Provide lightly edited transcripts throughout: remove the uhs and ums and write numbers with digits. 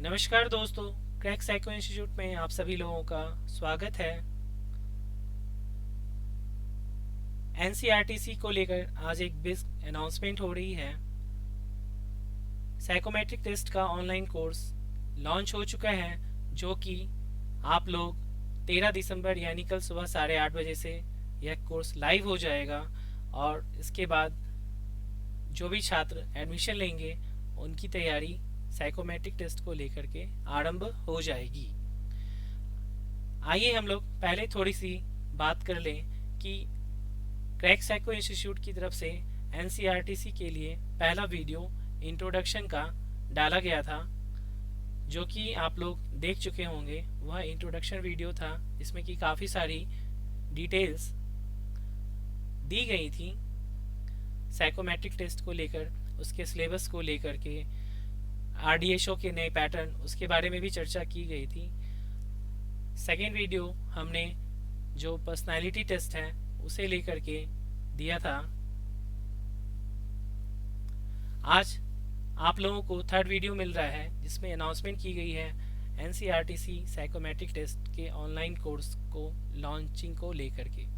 नमस्कार दोस्तों, crack psycho institute में आप सभी लोगों का स्वागत है। एनसीईआरटी को लेकर आज एक बिग अनाउंसमेंट हो रही है। साइकोमेट्रिक टेस्ट का ऑनलाइन कोर्स लॉन्च हो चुका है, जो कि आप लोग 13 दिसंबर यानी कल सुबह 8:30 बजे से यह कोर्स लाइव हो जाएगा। और इसके बाद जो भी छात्र एडमिशन लेंगे उनकी तैयारी साइकोमेट्रिक टेस्ट को लेकर के आरंभ हो जाएगी। आइए हम लोग पहले थोड़ी सी बात कर लें कि क्रैक साइको इंस्टीट्यूट की तरफ से एनसीईआरटी के लिए पहला वीडियो इंट्रोडक्शन का डाला गया था, जो कि आप लोग देख चुके होंगे। वह इंट्रोडक्शन वीडियो था जिसमें कि काफ़ी सारी डिटेल्स दी गई थी साइकोमेट्रिक टेस्ट को लेकर, उसके सिलेबस को लेकर के, आरडीएसओ के नए पैटर्न, उसके बारे में भी चर्चा की गई थी। सेकेंड वीडियो हमने जो पर्सनालिटी टेस्ट है उसे लेकर के दिया था। आज आप लोगों को थर्ड वीडियो मिल रहा है जिसमें अनाउंसमेंट की गई है एनसीईआरटी साइकोमेट्रिक टेस्ट के ऑनलाइन कोर्स को लॉन्चिंग को लेकर के।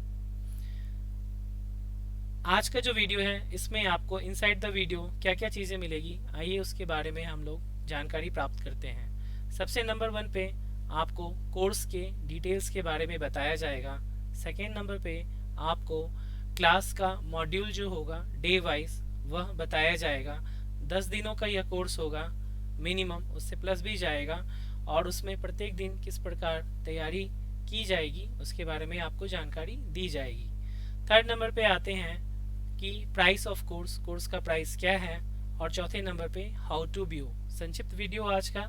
आज का जो वीडियो है इसमें आपको इनसाइड द वीडियो क्या क्या चीज़ें मिलेगी, आइए उसके बारे में हम लोग जानकारी प्राप्त करते हैं। सबसे नंबर 1 पे आपको कोर्स के डिटेल्स के बारे में बताया जाएगा। सेकेंड नंबर पे आपको क्लास का मॉड्यूल जो होगा डे वाइज वह बताया जाएगा। 10 दिनों का यह कोर्स होगा मिनिमम, उससे प्लस भी जाएगा, और उसमें प्रत्येक दिन किस प्रकार तैयारी की जाएगी उसके बारे में आपको जानकारी दी जाएगी। थर्ड नंबर पे आते हैं कि प्राइस ऑफ कोर्स, कोर्स का प्राइस क्या है। और चौथे नंबर पे हाउ टू व्यू, संक्षिप्त वीडियो आज का,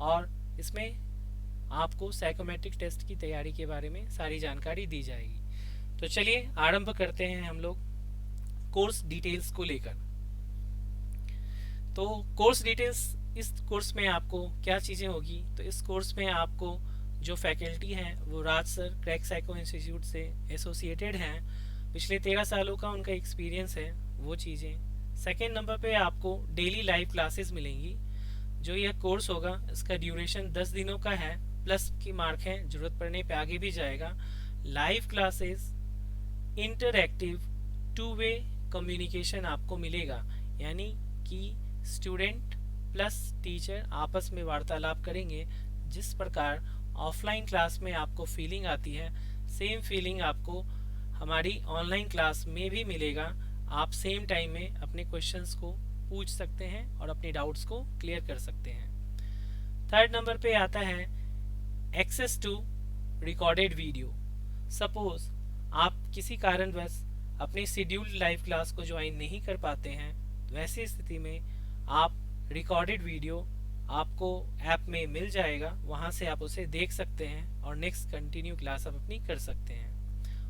और इसमें आपको साइकोमेट्रिक टेस्ट की तैयारी के बारे में सारी जानकारी दी जाएगी। तो चलिए आरंभ करते हैं हम लोग कोर्स डिटेल्स को लेकर। तो कोर्स डिटेल्स, इस कोर्स में आपको क्या चीज़ें होगी, तो इस कोर्स में आपको जो फैकल्टी हैं वो राज सर क्रैक साइको इंस्टीट्यूट से एसोसिएटेड हैं, पिछले 13 सालों का उनका एक्सपीरियंस है वो चीज़ें। सेकेंड नंबर पे आपको डेली लाइव क्लासेस मिलेंगी। जो यह कोर्स होगा इसका ड्यूरेशन 10 दिनों का है, प्लस की मार्क है, ज़रूरत पड़ने पे आगे भी जाएगा। Live classes, interactive, two way communication आपको मिलेगा, यानी कि स्टूडेंट प्लस टीचर आपस में वार्तालाप करेंगे। जिस प्रकार ऑफलाइन क्लास में आपको फीलिंग आती है, सेम फीलिंग आपको हमारी ऑनलाइन क्लास में भी मिलेगा। आप सेम टाइम में अपने क्वेश्चंस को पूछ सकते हैं और अपने डाउट्स को क्लियर कर सकते हैं। थर्ड नंबर पे आता है access to recorded video. Suppose आप किसी कारणवश अपनी शेड्यूल्ड लाइव क्लास को ज्वाइन नहीं कर पाते हैं, तो ऐसी स्थिति में आप रिकॉर्डेड वीडियो आपको ऐप में मिल जाएगा, वहाँ से आप उसे देख सकते हैं और नेक्स्ट कंटिन्यू क्लास आप अपनी कर सकते हैं।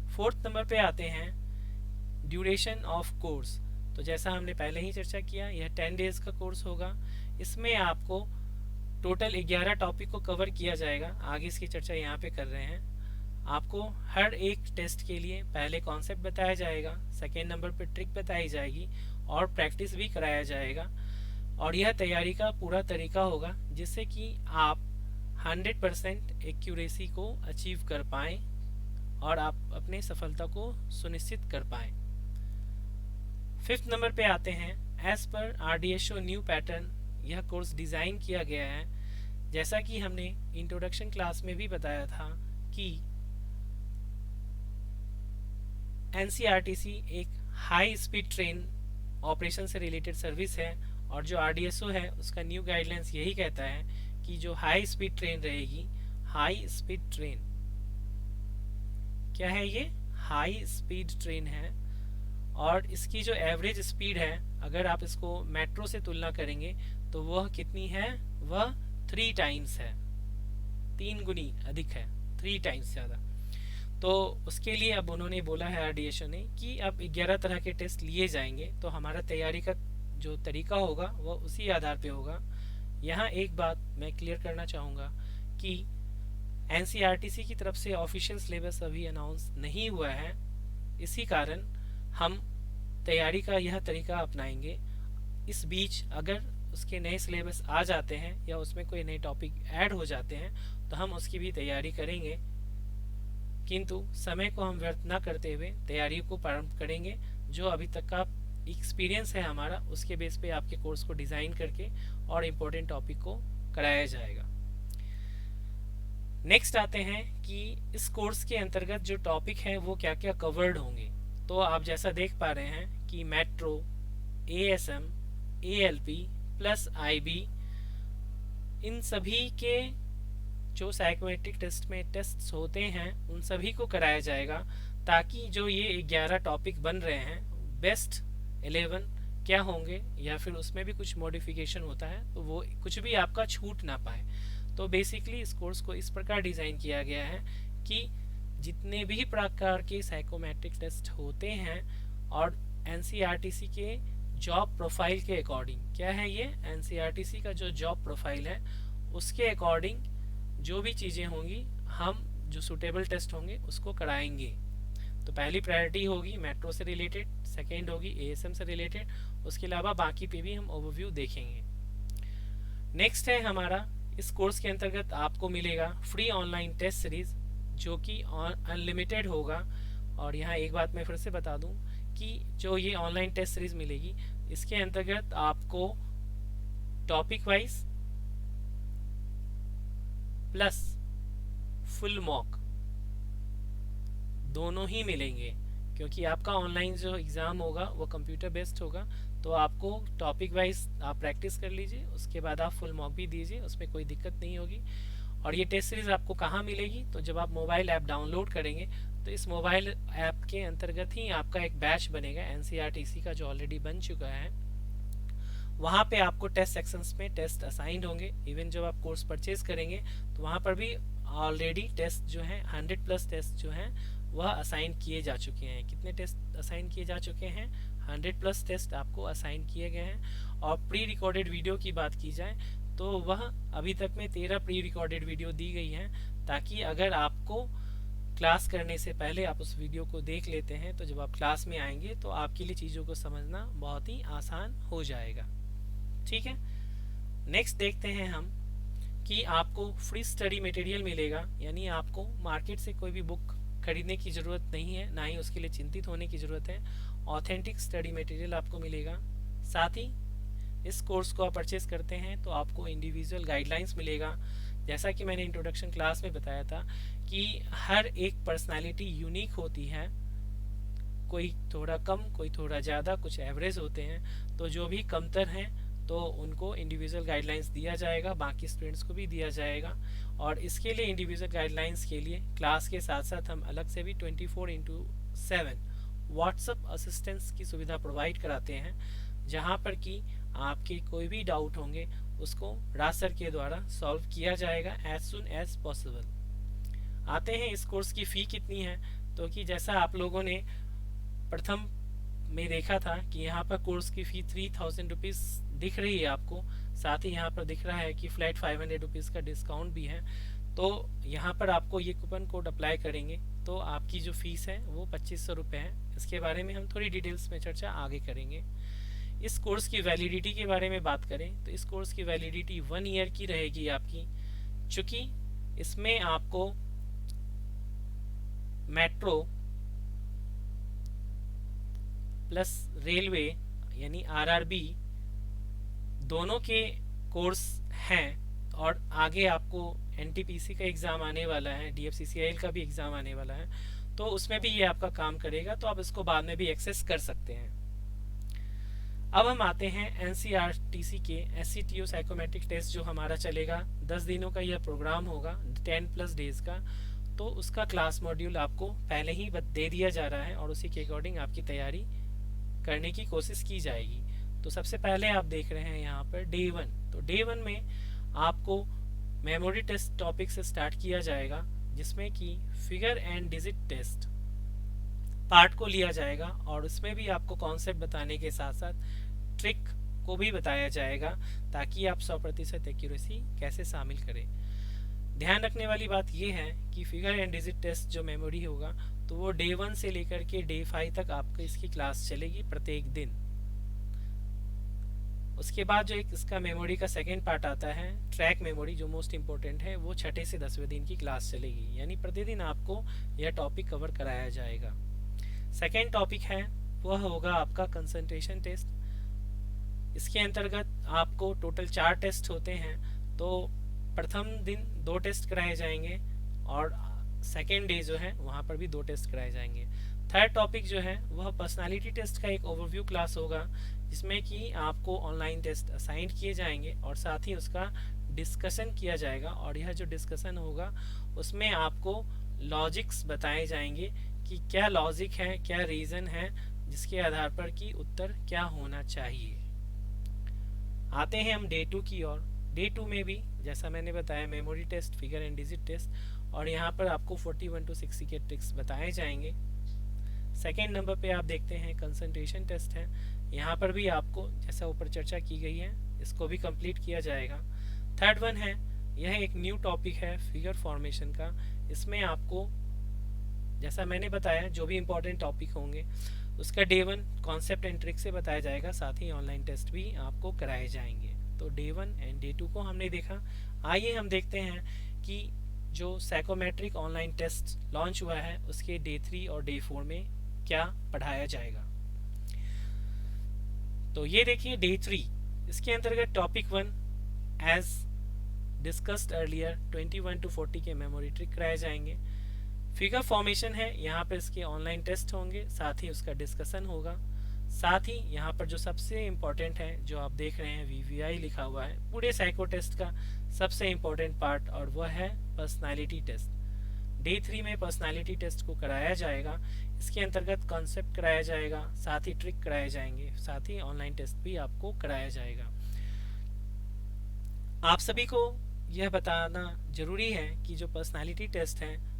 फोर्थ नंबर पे आते हैं ड्यूरेशन ऑफ कोर्स। तो जैसा हमने पहले ही चर्चा किया, यह 10 डेज का कोर्स होगा। इसमें आपको टोटल 11 टॉपिक को कवर किया जाएगा, आगे इसकी चर्चा यहाँ पे कर रहे हैं। आपको हर एक टेस्ट के लिए पहले कॉन्सेप्ट बताया जाएगा, सेकेंड नंबर पे ट्रिक बताई जाएगी और प्रैक्टिस भी कराया जाएगा। और यह तैयारी का पूरा तरीका होगा जिससे कि आप 100% एक्यूरेसी को अचीव कर पाएँ और आप अपने सफलता को सुनिश्चित कर पाएँ। फिफ्थ नंबर पे आते हैं एज पर आरडीएसओ न्यू पैटर्न यह कोर्स डिज़ाइन किया गया है। जैसा कि हमने इंट्रोडक्शन क्लास में भी बताया था कि एनसीईआरटी एक हाई स्पीड ट्रेन ऑपरेशन से रिलेटेड सर्विस है, और जो आरडीएसओ है उसका न्यू गाइडलाइंस यही कहता है कि जो हाई स्पीड ट्रेन रहेगी, हाई स्पीड ट्रेन क्या है, ये हाई स्पीड ट्रेन है, और इसकी जो एवरेज स्पीड है अगर आप इसको मेट्रो से तुलना करेंगे तो वह कितनी है, वह 3 टाइम्स है, 3 गुनी अधिक है, 3 टाइम्स ज़्यादा। तो उसके लिए अब उन्होंने बोला है आरडीएसओ ने कि अब 11 तरह के टेस्ट लिए जाएंगे, तो हमारा तैयारी का जो तरीका होगा वह उसी आधार पे होगा। यहाँ एक बात मैं क्लियर करना चाहूँगा कि एनसीईआरटी की तरफ से ऑफिशियल सिलेबस अभी अनाउंस नहीं हुआ है, इसी कारण हम तैयारी का यह तरीका अपनाएंगे। इस बीच अगर उसके नए सिलेबस आ जाते हैं या उसमें कोई नए टॉपिक ऐड हो जाते हैं तो हम उसकी भी तैयारी करेंगे, किंतु समय को हम व्यर्थ ना करते हुए तैयारियों को प्रारंभ करेंगे। जो अभी तक का एक्सपीरियंस है हमारा, उसके बेस पे आपके कोर्स को डिज़ाइन करके और इम्पोर्टेंट टॉपिक को कराया जाएगा। नेक्स्ट आते हैं कि इस कोर्स के अंतर्गत जो टॉपिक है वो क्या क्या कवर्ड होंगे। तो आप जैसा देख पा रहे हैं कि metro, ASM, ALP plus IB, इन सभी के जो साइकोमेट्रिक टेस्ट में टेस्ट होते हैं उन सभी को कराया जाएगा, ताकि जो ये 11 टॉपिक बन रहे हैं, बेस्ट 11 क्या होंगे या फिर उसमें भी कुछ मॉडिफिकेशन होता है तो वो कुछ भी आपका छूट ना पाए। तो बेसिकली इस कोर्स को इस प्रकार डिज़ाइन किया गया है कि जितने भी प्रकार के साइकोमेट्रिक टेस्ट होते हैं और NCERTC के जॉब प्रोफाइल के अकॉर्डिंग, क्या है ये NCERTC का जो जॉब प्रोफाइल है उसके अकॉर्डिंग जो भी चीज़ें होंगी, हम जो सूटेबल टेस्ट होंगे उसको कराएंगे। तो पहली प्रायोरिटी होगी मेट्रो से रिलेटेड, सेकेंड होगी ASM से रिलेटेड, उसके अलावा बाकी पे भी हम ओवरव्यू देखेंगे। नेक्स्ट है हमारा, इस कोर्स के अंतर्गत आपको मिलेगा फ्री ऑनलाइन टेस्ट सीरीज जो कि अनलिमिटेड होगा। और यहाँ एक बात मैं फिर से बता दूं कि जो ये ऑनलाइन टेस्ट सीरीज मिलेगी इसके अंतर्गत आपको topic wise plus full mock दोनों ही मिलेंगे, क्योंकि आपका ऑनलाइन जो एग्ज़ाम होगा वो कंप्यूटर बेस्ड होगा। तो आपको टॉपिक वाइज आप प्रैक्टिस कर लीजिए, उसके बाद आप फुल मॉक भी दीजिए, उसमें कोई दिक्कत नहीं होगी। और ये टेस्ट सीरीज़ आपको कहाँ मिलेगी, तो जब आप मोबाइल ऐप डाउनलोड करेंगे तो इस मोबाइल ऐप के अंतर्गत ही आपका एक बैच बनेगा NCERTC का जो ऑलरेडी बन चुका है। वहाँ पे आपको टेस्ट सेक्शंस में टेस्ट असाइंड होंगे। इवन जब आप कोर्स परचेज करेंगे तो वहाँ पर भी ऑलरेडी टेस्ट जो हैं 100+ टेस्ट जो हैं वह असाइन किए जा चुके हैं। कितने टेस्ट असाइन किए जा चुके हैं? 100+ टेस्ट आपको असाइन किए गए हैं। और प्री रिकॉर्डेड वीडियो की बात की जाए तो वह अभी तक में 13 प्री रिकॉर्डेड वीडियो दी गई हैं, ताकि अगर आपको क्लास करने से पहले आप उस वीडियो को देख लेते हैं तो जब आप क्लास में आएंगे तो आपके लिए चीज़ों को समझना बहुत ही आसान हो जाएगा। ठीक है, नेक्स्ट देखते हैं हम कि आपको फ्री स्टडी मटेरियल मिलेगा, यानी आपको मार्केट से कोई भी बुक खरीदने की ज़रूरत नहीं है, ना ही उसके लिए चिंतित होने की ज़रूरत है। ऑथेंटिक स्टडी मटेरियल आपको मिलेगा। साथ ही इस कोर्स को आप परचेज करते हैं तो आपको इंडिविजुअल गाइडलाइंस मिलेगा। जैसा कि मैंने इंट्रोडक्शन क्लास में बताया था कि हर एक पर्सनालिटी यूनिक होती है, कोई थोड़ा कम, कोई थोड़ा ज़्यादा, कुछ एवरेज होते हैं। तो जो भी कमतर हैं तो उनको इंडिविजुअल गाइडलाइंस दिया जाएगा, बाकी स्टूडेंट्स को भी दिया जाएगा। और इसके लिए इंडिविजुअल गाइडलाइंस के लिए क्लास के साथ साथ हम अलग से भी 24/7 व्हाट्सएप असिस्टेंस की सुविधा प्रोवाइड कराते हैं, जहां पर कि आपके कोई भी डाउट होंगे उसको राज सर के द्वारा सॉल्व किया जाएगा एज सुन एज पॉसिबल। आते हैं इस कोर्स की फ़ी कितनी है। तो कि जैसा आप लोगों ने प्रथम में देखा था कि यहाँ पर कोर्स की फ़ी 3000 रुपीज़ दिख रही है आपको, साथ ही यहाँ पर दिख रहा है कि फ्लैट 500 रुपीज़ का डिस्काउंट भी है। तो यहाँ पर आपको ये कूपन कोड अप्लाई करेंगे तो आपकी जो फ़ीस है वो 2500 रुपये है। इसके बारे में हम थोड़ी डिटेल्स में चर्चा आगे करेंगे। इस कोर्स की वैलिडिटी के बारे में बात करें तो इस कोर्स की वैलिडिटी 1 ईयर की रहेगी आपकी, चूँकि इसमें आपको मेट्रो प्लस रेलवे यानी RRB दोनों के कोर्स हैं, और आगे आपको NTPC का एग्ज़ाम आने वाला है, DFCCIL का भी एग्ज़ाम आने वाला है, तो उसमें भी ये आपका काम करेगा। तो आप इसको बाद में भी एक्सेस कर सकते हैं। अब हम आते हैं NCERTC के SCTO साइकोमेट्रिक टेस्ट जो हमारा चलेगा। 10 दिनों का यह प्रोग्राम होगा, 10+ डेज़ का। तो उसका क्लास मॉड्यूल आपको पहले ही दे दिया जा रहा है और उसी के अकॉर्डिंग आपकी तैयारी करने की कोशिश की जाएगी। तो सबसे पहले आप देख रहे हैं यहाँ पर डे 1। तो डे 1 में आपको मेमोरी टेस्ट टॉपिक से स्टार्ट किया जाएगा, जिसमें कि figure and digit test part को लिया जाएगा, और उसमें भी आपको कॉन्सेप्ट बताने के साथ साथ ट्रिक को भी बताया जाएगा, ताकि आप 100% एक्यूरेसी कैसे शामिल करें। ध्यान रखने वाली बात यह है कि फिगर एंड डिजिट टेस्ट जो मेमोरी होगा तो वो डे 1 से लेकर के डे 5 तक आपको इसकी क्लास चलेगी प्रत्येक दिन। उसके बाद जो एक इसका मेमोरी का सेकेंड पार्ट आता है ट्रैक मेमोरी, जो मोस्ट इम्पोर्टेंट है, वो 6 से 10वें दिन की क्लास चलेगी, यानी प्रतिदिन आपको यह टॉपिक कवर कराया जाएगा। सेकेंड टॉपिक है वह होगा आपका कंसंट्रेशन टेस्ट। इसके अंतर्गत आपको टोटल 4 टेस्ट होते हैं, तो प्रथम दिन 2 टेस्ट कराए जाएंगे और सेकेंड डे जो है वहाँ पर भी 2 टेस्ट कराए जाएंगे। थर्ड टॉपिक जो है वह पर्सनालिटी टेस्ट का एक ओवरव्यू क्लास होगा, जिसमें कि आपको ऑनलाइन टेस्ट असाइन किए जाएंगे और साथ ही उसका डिस्कशन किया जाएगा। और यह जो डिस्कशन होगा उसमें आपको लॉजिक्स बताए जाएंगे कि क्या लॉजिक है, क्या रीज़न है, जिसके आधार पर कि उत्तर क्या होना चाहिए। आते हैं हम डे 2 की ओर। डे 2 में भी जैसा मैंने बताया memory test, figure and digit test, और यहाँ पर आपको 41 to 60 के ट्रिक्स बताए जाएंगे। सेकेंड नंबर पे आप देखते हैं कंसंट्रेशन टेस्ट है। यहाँ पर भी आपको जैसा ऊपर चर्चा की गई है इसको भी कंप्लीट किया जाएगा। थर्ड वन है, यह एक न्यू टॉपिक है फिगर फॉर्मेशन का। इसमें आपको जैसा मैंने बताया जो भी इम्पोर्टेंट टॉपिक होंगे उसका डे 1 कॉन्सेप्ट एंड ट्रिक से बताया जाएगा, साथ ही ऑनलाइन टेस्ट भी आपको कराए जाएंगे। तो डे 1 एंड डे 2 को हमने देखा। आइए हम देखते हैं कि जो साइकोमेट्रिक ऑनलाइन टेस्ट लॉन्च हुआ है उसके डे 3 और डे 4 में क्या पढ़ाया जाएगा। तो ये देखिए डे 3, इसके अंतर्गत topic 1 as discussed earlier 21 to 40 के मेमोरी ट्रिक कराए जाएंगे। फिगर फॉर्मेशन है, यहाँ पर इसके ऑनलाइन टेस्ट होंगे, साथ ही उसका डिस्कशन होगा। साथ ही यहाँ पर जो सबसे इम्पोर्टेंट है जो आप देख रहे हैं VVI लिखा हुआ है, पूरे साइको टेस्ट का सबसे इम्पोर्टेंट पार्ट, और वह है पर्सनालिटी टेस्ट। डे 3 में पर्सनालिटी टेस्ट को कराया जाएगा। इसके अंतर्गत कॉन्सेप्ट कराया जाएगा, साथ ही ट्रिक कराए जाएंगे, साथ ही ऑनलाइन टेस्ट भी आपको कराया जाएगा। आप सभी को यह बताना जरूरी है कि जो पर्सनालिटी टेस्ट है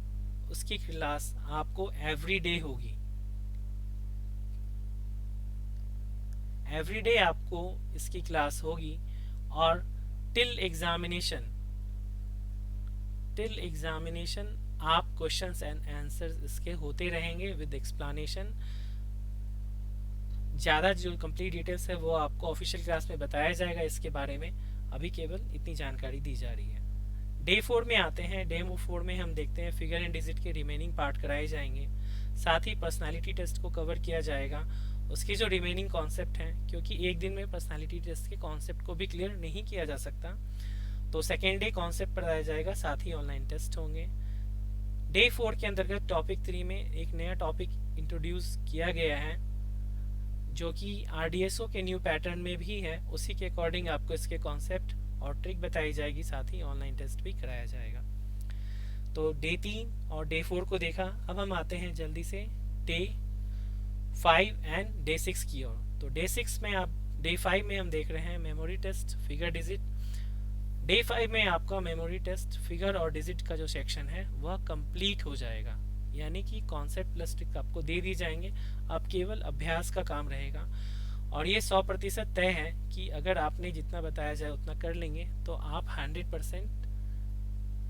उसकी क्लास आपको एवरी डे होगी। एवरी डे आपको इसकी क्लास होगी और टिल एग्जामिनेशन आप क्वेश्चंस एंड आंसर्स इसके होते रहेंगे विद एक्सप्लेनेशन। ज़्यादा जो कंप्लीट डिटेल्स है वो आपको ऑफिशियल क्लास में बताया जाएगा इसके बारे में, अभी केवल इतनी जानकारी दी जा रही है। डे 4 में आते हैं। डे 4 में हम देखते हैं फिगर एंड डिजिट के रिमेनिंग पार्ट कराए जाएंगे, साथ ही पर्सनालिटी टेस्ट को कवर किया जाएगा। उसके जो रिमेनिंग कॉन्सेप्ट हैं, क्योंकि एक दिन में पर्सनालिटी टेस्ट के कॉन्सेप्ट को भी क्लियर नहीं किया जा सकता, तो सेकेंड डे कॉन्सेप्ट पढ़ाया जाएगा, साथ ही ऑनलाइन टेस्ट होंगे। डे 4 के अंतर्गत टॉपिक 3 में एक नया टॉपिक इंट्रोड्यूस किया गया है जो कि RDSO के न्यू पैटर्न में भी है। उसी के अकॉर्डिंग आपको इसके कॉन्सेप्ट और ट्रिक बताई जाएगी, साथ ही ऑनलाइन टेस्ट भी कराया जाएगा। तो डे 3 और डे 4 को देखा। अब हम आते हैं जल्दी से डे 5 एंड डे 6 की ओर। तो डे 5 में हम देख रहे हैं memory test, figure, digit. Day 5 में आपका मेमोरी टेस्ट, फिगर और डिजिट का जो सेक्शन है वह कंप्लीट हो जाएगा, यानी कि कॉन्सेप्ट प्लस ट्रिक आपको दे दी जाएंगे। अब केवल अभ्यास का काम रहेगा और ये 100% तय है कि अगर आपने जितना बताया जाए उतना कर लेंगे तो आप 100%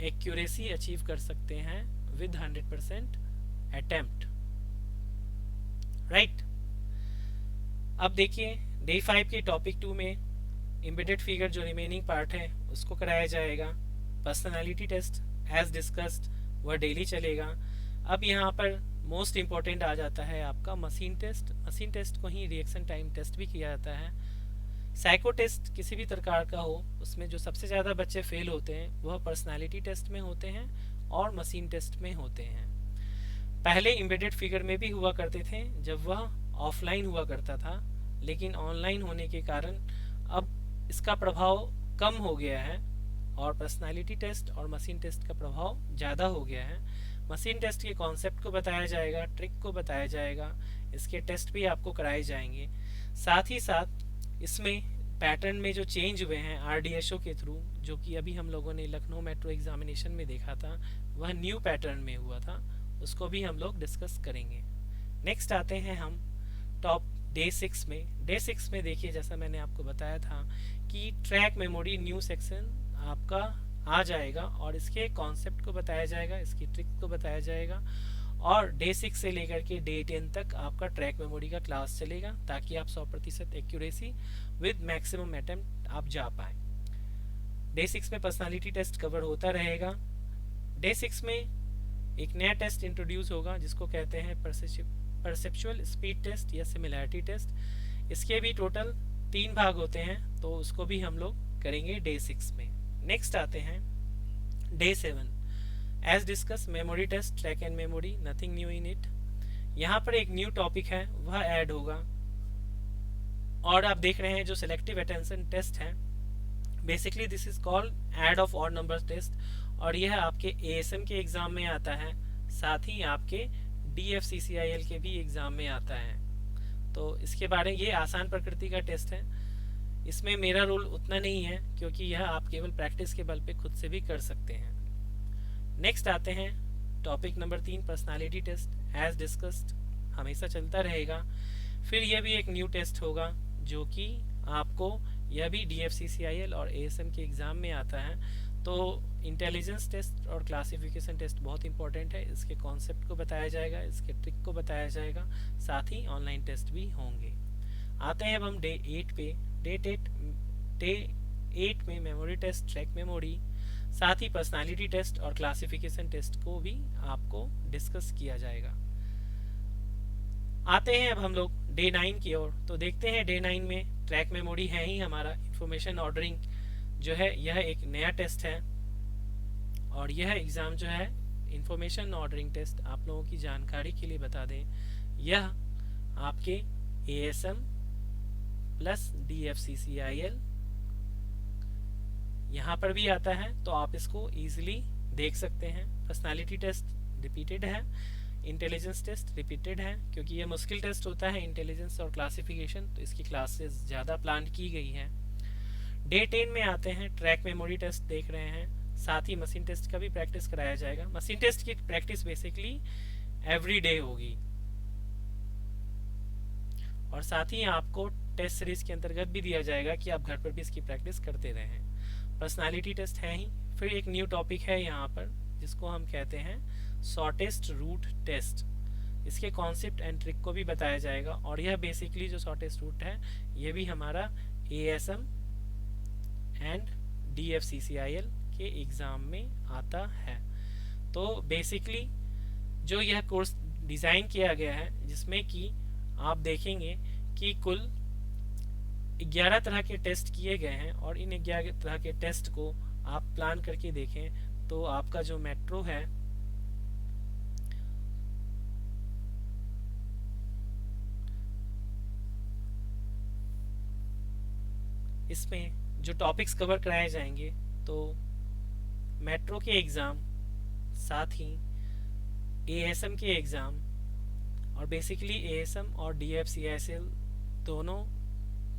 एक्यूरेसी अचीव कर सकते हैं विद 100% अटेम्प्ट, राइट। अब देखिए डे 5 के टॉपिक 2 में एम्बेडेड फिगर जो रिमेनिंग पार्ट है उसको कराया जाएगा। पर्सनालिटी टेस्ट एज डिस्कस्ड वह डेली चलेगा। अब यहाँ पर मोस्ट इम्पॉर्टेंट आ जाता है आपका मशीन टेस्ट। मशीन टेस्ट को ही रिएक्शन टाइम टेस्ट भी किया जाता है। साइको टेस्ट किसी भी प्रकार का हो उसमें जो सबसे ज़्यादा बच्चे फेल होते हैं वह पर्सनालिटी टेस्ट में होते हैं और मशीन टेस्ट में होते हैं। पहले एम्बेडेड फिगर में भी हुआ करते थे जब वह ऑफलाइन हुआ करता था, लेकिन ऑनलाइन होने के कारण अब इसका प्रभाव कम हो गया है और पर्सनालिटी टेस्ट और मशीन टेस्ट का प्रभाव ज़्यादा हो गया है। मशीन टेस्ट के कॉन्सेप्ट को बताया जाएगा, ट्रिक को बताया जाएगा, इसके टेस्ट भी आपको कराए जाएंगे। साथ ही साथ इसमें पैटर्न में जो चेंज हुए हैं RDSO के थ्रू, जो कि अभी हम लोगों ने लखनऊ मेट्रो एग्जामिनेशन में देखा था, वह न्यू पैटर्न में हुआ था, उसको भी हम लोग डिस्कस करेंगे। नेक्स्ट आते हैं हम टॉप डे 6 में। डे 6 में देखिए जैसा मैंने आपको बताया था कि ट्रैक मेमोरी न्यू सेक्शन आपका आ जाएगा और इसके कॉन्सेप्ट को बताया जाएगा, इसकी ट्रिक को बताया जाएगा और डे 6 से लेकर के डे 10 तक आपका ट्रैक मेमोरी का क्लास चलेगा, ताकि आप 100% एक्यूरेसी विद मैक्सिमम अटेम्प्ट आप जा पाए। डे 6 में पर्सनालिटी टेस्ट कवर होता रहेगा। डे 6 में एक नया टेस्ट इंट्रोड्यूस होगा जिसको कहते हैं परसेप्चुअल स्पीड टेस्ट या सिमिलैरिटी टेस्ट। इसके भी टोटल 3 भाग होते हैं, तो उसको भी हम लोग करेंगे डे 6 में। नेक्स्ट आते हैं day 7। As discuss memory test, track and memory, nothing new in it. यहाँ पर एक न्यू टॉपिक है वह ऐड होगा, और आप देख रहे हैं जो सिलेक्टिव अटेंशन टेस्ट है, basically this is called add of odd number test, और यह आपके ASM के एग्जाम में आता है, साथ ही आपके DFCCIL के भी एग्जाम में आता है। तो इसके बारे में, ये आसान प्रकृति का टेस्ट है, इसमें मेरा रोल उतना नहीं है क्योंकि यह आप केवल प्रैक्टिस के बल पे खुद से भी कर सकते हैं। नेक्स्ट आते हैं topic number 3, personality test. As discussed हमेशा चलता रहेगा। फिर यह भी एक न्यू टेस्ट होगा जो कि आपको, यह भी DFCCIL और ASM के एग्ज़ाम में आता है। तो इंटेलिजेंस टेस्ट और क्लासिफिकेशन टेस्ट बहुत इंपॉर्टेंट है, इसके कॉन्सेप्ट को बताया जाएगा, इसके ट्रिक को बताया जाएगा, साथ ही ऑनलाइन टेस्ट भी होंगे। आते हैं अब हम डे 8 पे। डे 8 में मेमोरी टेस्ट, ट्रैक मेमोरी, साथ ही पर्सनालिटी टेस्ट और क्लासिफिकेशन टेस्ट को भी आपको डिस्कस किया जाएगा। आते हैं अब हम लोग डे 9 की ओर। तो देखते हैं डे 9 में ट्रैक मेमोरी है ही हमारा। इंफॉर्मेशन ऑर्डरिंग जो है यह एक नया टेस्ट है, और यह एग्ज़ाम जो है इंफॉर्मेशन ऑर्डरिंग टेस्ट, आप लोगों की जानकारी के लिए बता दें, यह आपके ASM प्लस DFCCIL यहाँ पर भी आता है, तो आप इसको इजीली देख सकते हैं। पर्सनालिटी टेस्ट रिपीटेड है, इंटेलिजेंस टेस्ट रिपीटेड है, क्योंकि ये मुश्किल टेस्ट होता है इंटेलिजेंस और क्लासिफिकेशन, तो इसकी क्लासेस ज़्यादा प्लान की गई हैं। डे 10 में आते हैं, ट्रैक मेमोरी टेस्ट देख रहे हैं, साथ ही मशीन टेस्ट का भी प्रैक्टिस कराया जाएगा। मशीन टेस्ट की प्रैक्टिस बेसिकली एवरी डे होगी, और साथ ही आपको टेस्ट सीरीज के अंतर्गत भी दिया जाएगा कि आप घर पर भी इसकी प्रैक्टिस करते रहें। पर्सनालिटी टेस्ट है ही। फिर एक न्यू टॉपिक है यहाँ पर जिसको हम कहते हैं शॉर्टेस्ट रूट टेस्ट। इसके कॉन्सेप्ट एंड ट्रिक को भी बताया जाएगा, और यह बेसिकली जो शॉर्टेस्ट रूट है यह भी हमारा ASM एंड DFCCIL के एग्ज़ाम में आता है। तो बेसिकली जो यह कोर्स डिज़ाइन किया गया है, जिसमें कि आप देखेंगे कि कुल 11 तरह के टेस्ट किए गए हैं, और इन 11 तरह के टेस्ट को आप प्लान करके देखें तो आपका जो मेट्रो है इसमें जो टॉपिक्स कवर कराए जाएंगे, तो मेट्रो के एग्ज़ाम, साथ ही ASM के एग्ज़ाम, और बेसिकली ASM और DFCCIL दोनों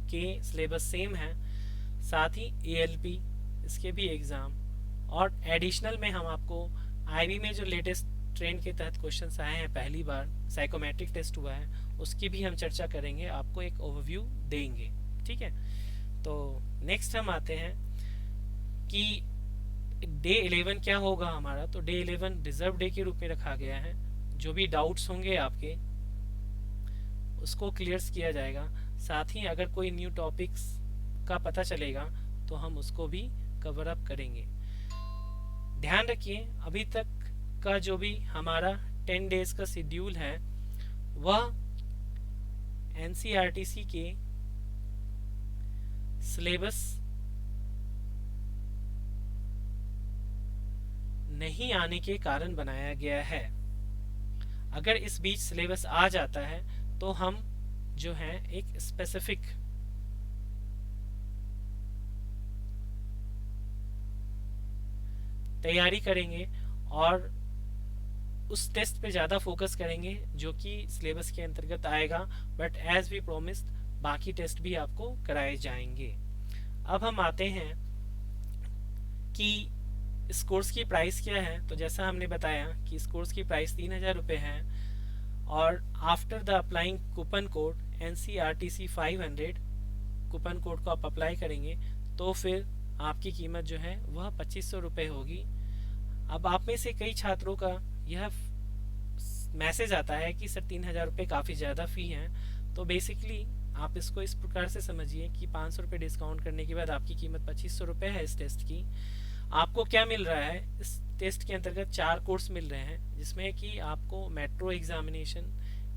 के सिलेबस सेम है, साथ ही ALP इसके भी एग्ज़ाम, और एडिशनल में हम आपको IB में जो लेटेस्ट ट्रेंड के तहत क्वेश्चंस आए हैं, पहली बार साइकोमेट्रिक टेस्ट हुआ है, उसकी भी हम चर्चा करेंगे, आपको एक ओवरव्यू देंगे। ठीक है, तो नेक्स्ट हम आते हैं कि डे 11 क्या होगा हमारा। तो डे 11 रिजर्व डे के रूप में रखा गया है। जो भी डाउट्स होंगे आपके उसको क्लियर्स किया जाएगा, साथ ही अगर कोई न्यू टॉपिक्स का पता चलेगा तो हम उसको भी कवर अप करेंगे। ध्यान रखिए, अभी तक का जो भी हमारा 10 डेज का शेड्यूल है वह NCERTC के सिलेबस नहीं आने के कारण बनाया गया है। अगर इस बीच सिलेबस आ जाता है तो हम जो है एक स्पेसिफिक तैयारी करेंगे और उस टेस्ट पे ज़्यादा फोकस करेंगे जो कि सिलेबस के अंतर्गत आएगा। बट एज वी प्रोमिस्ड बाकी टेस्ट भी आपको कराए जाएंगे। अब हम आते हैं कि इस कोर्स की प्राइस क्या है। तो जैसा हमने बताया कि इस कोर्स की प्राइस 3000 रुपये है, और after the applying coupon code NCERTC 500 coupon code को आप अप्लाई करेंगे तो फिर आपकी कीमत जो है वह 2500 रुपये होगी। अब आप में से कई छात्रों का यह मैसेज आता है कि सर 3,000 रुपये काफ़ी ज़्यादा फ़ी है। तो बेसिकली आप इसको इस प्रकार से समझिए कि 500 रुपये डिस्काउंट करने के बाद आपकी कीमत 2500 रुपये है इस टेस्ट की। आपको क्या मिल रहा है, इस टेस्ट के अंतर्गत 4 कोर्स मिल रहे हैं, जिसमें कि आपको मेट्रो एग्जामिनेशन,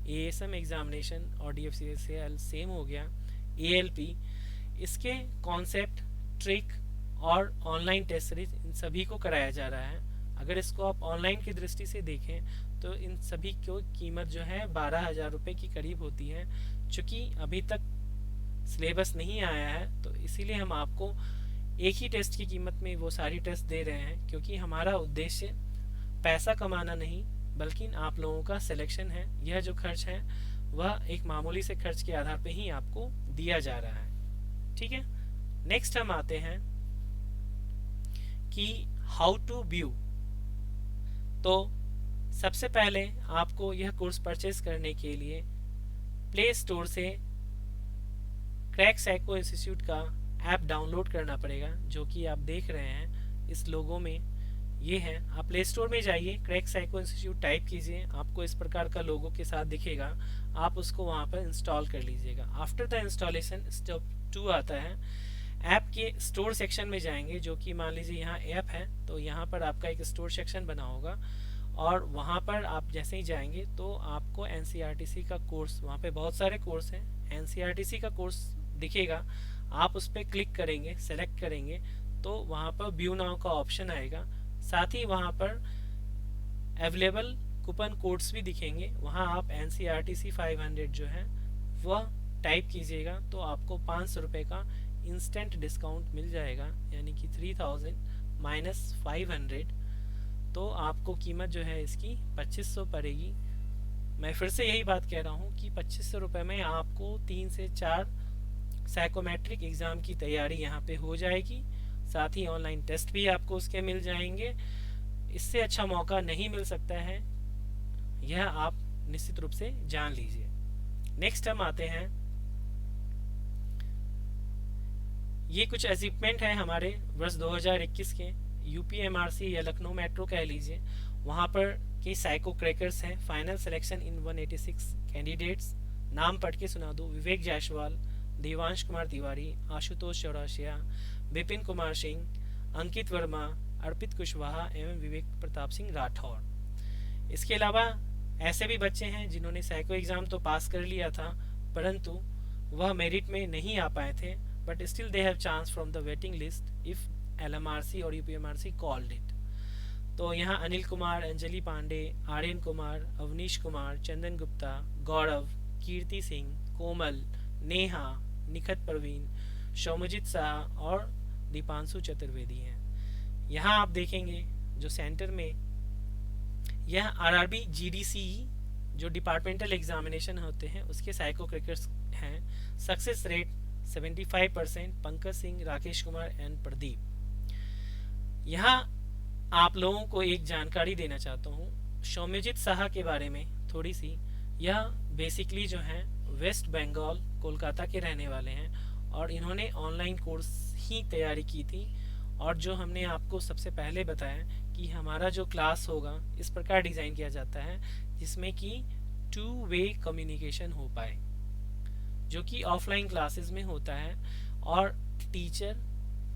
एएसएम एग्जामिनेशन और डीएफसीएसएल सेम हो गया, एएलपी, इसके कॉन्सेप्ट, ट्रिक और ऑनलाइन टेस्ट सीरीज, इन सभी को कराया जा रहा है। अगर इसको आप ऑनलाइन की दृष्टि से देखें तो इन सभी की कीमत जो है 12,000 रुपये की करीब होती है। चूँकि अभी तक सिलेबस नहीं आया है तो इसीलिए हम आपको एक ही टेस्ट की कीमत में वो सारी टेस्ट दे रहे हैं, क्योंकि हमारा उद्देश्य पैसा कमाना नहीं बल्कि आप लोगों का सिलेक्शन है। यह जो खर्च है वह एक मामूली से खर्च के आधार पे ही आपको दिया जा रहा है। ठीक है, नेक्स्ट हम आते हैं कि हाउ टू व्यू। तो सबसे पहले आपको यह कोर्स परचेज करने के लिए प्ले स्टोर से क्रैक साइको इंस्टीट्यूट का ऐप डाउनलोड करना पड़ेगा, जो कि आप देख रहे हैं इस लोगो में ये है। आप प्ले स्टोर में जाइए, क्रैक साइको इंस्टीट्यूट टाइप कीजिए, आपको इस प्रकार का लोगो के साथ दिखेगा, आप उसको वहाँ पर इंस्टॉल कर लीजिएगा। आफ्टर द इंस्टॉलेशन स्टेप 2 आता है, ऐप के स्टोर सेक्शन में जाएंगे, जो कि मान लीजिए यहाँ ऐप है तो यहाँ पर आपका एक स्टोर सेक्शन बना होगा और वहाँ पर आप जैसे ही जाएंगे तो आपको एनसीईआरटी का कोर्स, वहाँ पे बहुत सारे कोर्स हैं, एनसीईआरटी का कोर्स दिखेगा, आप उस पर क्लिक करेंगे, सेलेक्ट करेंगे तो वहाँ पर व्यू नाउ का ऑप्शन आएगा। साथ ही वहाँ पर अवेलेबल कूपन कोड्स भी दिखेंगे, वहाँ आप NCRTC 500 जो है वह टाइप कीजिएगा तो आपको 500 रुपये का इंस्टेंट डिस्काउंट मिल जाएगा, यानी कि 3000 माइनस 500, तो आपको कीमत जो है इसकी 2500 पड़ेगी। मैं फिर से यही बात कह रहा हूँ कि 2500 रुपये में आपको 3 से 4 साइकोमेट्रिक एग्ज़ाम की तैयारी यहाँ पे हो जाएगी, साथ ही ऑनलाइन टेस्ट भी आपको उसके मिल जाएंगे। इससे अच्छा मौका नहीं मिल सकता है, यह आप निश्चित रूप से जान लीजिए। नेक्स्ट हम आते हैं, ये कुछ अचीवमेंट है हमारे वर्ष 2021 के यूपीएमआरसी या लखनऊ मेट्रो कह लीजिए, वहाँ पर कई साइको क्रैकर्स हैं। फाइनल सिलेक्शन इन 186 कैंडिडेट्स, नाम पढ़ के सुना दूँ: विवेक जायसवाल, देवांश कुमार तिवारी, आशुतोष चौरासिया, विपिन कुमार सिंह, अंकित वर्मा, अर्पित कुशवाहा एवं विवेक प्रताप सिंह राठौर। इसके अलावा ऐसे भी बच्चे हैं जिन्होंने साइको एग्ज़ाम तो पास कर लिया था परंतु वह मेरिट में नहीं आ पाए थे, but still they have chance from the waiting list if LMRC और UPMRC कॉल्ड इट। तो यहाँ अनिल कुमार, अंजलि पांडे, आर्यन कुमार, अवनीश कुमार, चंदन गुप्ता, गौरव, कीर्ति सिंह, कोमल, नेहा, निखत परवीन, शौमजित शाह और दीपांशु चतुर्वेदी हैं। यहाँ आप देखेंगे जो सेंटर में यह RRB GDC जो डिपार्टमेंटल एग्जामिनेशन होते हैं उसके साइको क्रैकर्स हैं। Success rate 75%, Pankaj Singh, Rakesh Kumar and Pradeep. यहाँ आप लोगों को एक जानकारी देना चाहता हूँ शौम्यजित शाह के बारे में थोड़ी सी। यह बेसिकली जो है वेस्ट बंगाल कोलकाता के रहने वाले हैं और इन्होंने ऑनलाइन कोर्स ही तैयारी की थी। और जो हमने आपको सबसे पहले बताया कि हमारा जो क्लास होगा इस प्रकार डिज़ाइन किया जाता है जिसमें कि 2 वे कम्युनिकेशन हो पाए, जो कि ऑफलाइन क्लासेस में होता है और टीचर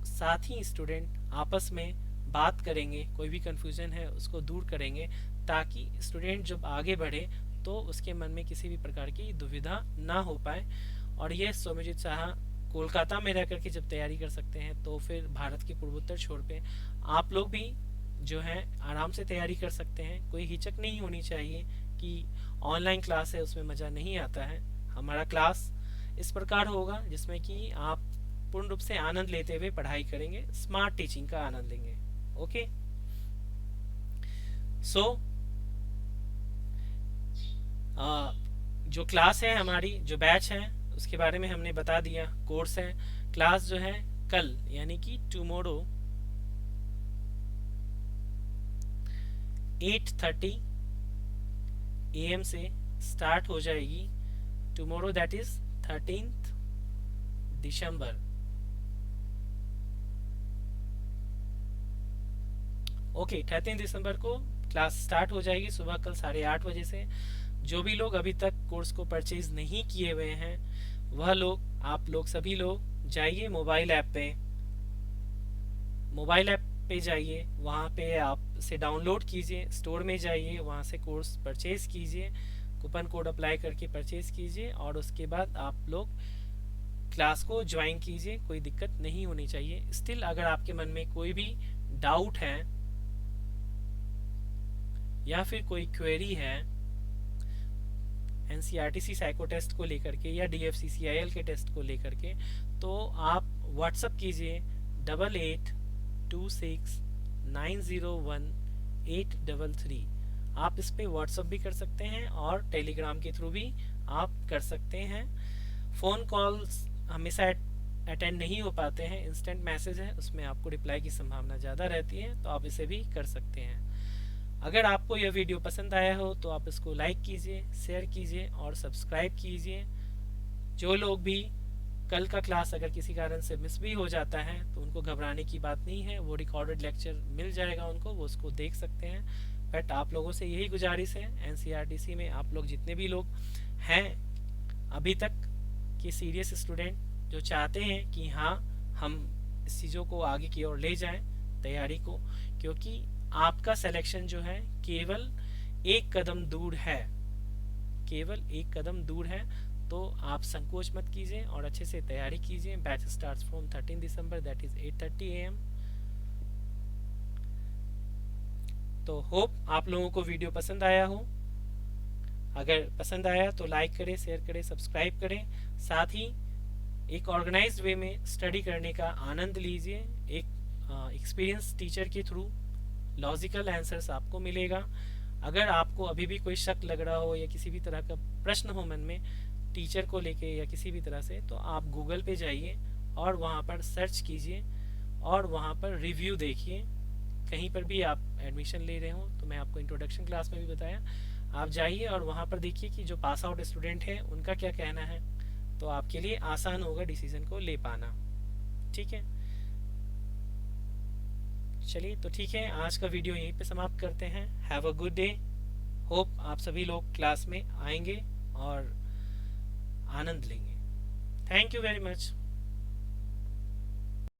साथ ही स्टूडेंट आपस में बात करेंगे, कोई भी कन्फ्यूज़न है उसको दूर करेंगे ताकि स्टूडेंट जब आगे बढ़े तो उसके मन में किसी भी प्रकार की दुविधा ना हो पाए। और ये सौम्यजित शाह कोलकाता में रह करके जब तैयारी कर सकते हैं तो फिर भारत के पूर्वोत्तर छोर पे आप लोग भी जो है आराम से तैयारी कर सकते हैं। कोई हिचक नहीं होनी चाहिए कि ऑनलाइन क्लास है उसमें मज़ा नहीं आता है। हमारा क्लास इस प्रकार होगा जिसमें कि आप पूर्ण रूप से आनंद लेते हुए पढ़ाई करेंगे, स्मार्ट टीचिंग का आनंद लेंगे। ओके, सो जो क्लास है हमारी, जो बैच है उसके बारे में हमने बता दिया। कोर्स है, क्लास जो है कल यानी कि टुमारो 8:30 AM से स्टार्ट हो जाएगी। Tomorrow that is 13th December. Okay, 13 दिसंबर को क्लास स्टार्ट हो जाएगी सुबह कल 8:30 बजे से। जो भी लोग अभी तक कोर्स को परचेज नहीं किए हुए हैं वह लोग, आप लोग सभी लोग जाइए मोबाइल ऐप पे जाइए, वहाँ पे आप से डाउनलोड कीजिए, स्टोर में जाइए, वहाँ से कोर्स परचेज कीजिए, कूपन कोड अप्लाई करके परचेज कीजिए और उसके बाद आप लोग क्लास को ज्वाइन कीजिए। कोई दिक्कत नहीं होनी चाहिए। स्टिल अगर आपके मन में कोई भी डाउट है या फिर कोई क्वेरी है एनसीईआरटी साइको टेस्ट को लेकर के या DFCCIL के टेस्ट को लेकर के, तो आप व्हाट्सअप कीजिए 8826901833। आप इस पे व्हाट्सअप भी कर सकते हैं और टेलीग्राम के थ्रू भी आप कर सकते हैं। फ़ोन कॉल्स हमेशा अटेंड नहीं हो पाते हैं, इंस्टेंट मैसेज है उसमें आपको रिप्लाई की संभावना ज़्यादा रहती है, तो आप इसे भी कर सकते हैं। अगर आपको यह वीडियो पसंद आया हो तो आप इसको लाइक कीजिए, शेयर कीजिए और सब्सक्राइब कीजिए। जो लोग भी कल का क्लास अगर किसी कारण से मिस भी हो जाता है तो उनको घबराने की बात नहीं है, वो रिकॉर्डेड लेक्चर मिल जाएगा उनको, वो उसको देख सकते हैं। बट आप लोगों से यही गुजारिश है, एनसीईआरटी में आप लोग जितने भी लोग हैं अभी तक के सीरियस स्टूडेंट जो चाहते हैं कि हाँ हम इस चीज़ों को आगे की ओर ले जाएं तैयारी को, क्योंकि आपका सिलेक्शन जो है केवल एक कदम दूर है, केवल एक कदम दूर है। तो आप संकोच मत कीजिए और अच्छे से तैयारी कीजिए। Batch starts from 13 December, that is 8:30 AM। तो होप आप लोगों को वीडियो पसंद आया हो। अगर पसंद आया तो लाइक करें, शेयर करें, सब्सक्राइब करें। साथ ही एक ऑर्गेनाइज्ड वे में स्टडी करने का आनंद लीजिए। एक एक्सपीरियंस टीचर के थ्रू लॉजिकल आंसर्स आपको मिलेगा। अगर आपको अभी भी कोई शक लग रहा हो या किसी भी तरह का प्रश्न हो मन में टीचर को लेके या किसी भी तरह से, तो आप गूगल पे जाइए और वहाँ पर सर्च कीजिए और वहाँ पर रिव्यू देखिए। कहीं पर भी आप एडमिशन ले रहे हो, तो मैं आपको इंट्रोडक्शन क्लास में भी बताया, आप जाइए और वहाँ पर देखिए कि जो पास आउट स्टूडेंट हैं उनका क्या कहना है, तो आपके लिए आसान होगा डिसीजन को ले पाना। ठीक है, चलिए तो ठीक है, आज का वीडियो यहीं पे समाप्त करते हैं। Have a good day. Hope आप सभी लोग क्लास में आएंगे और आनंद लेंगे। Thank you very much.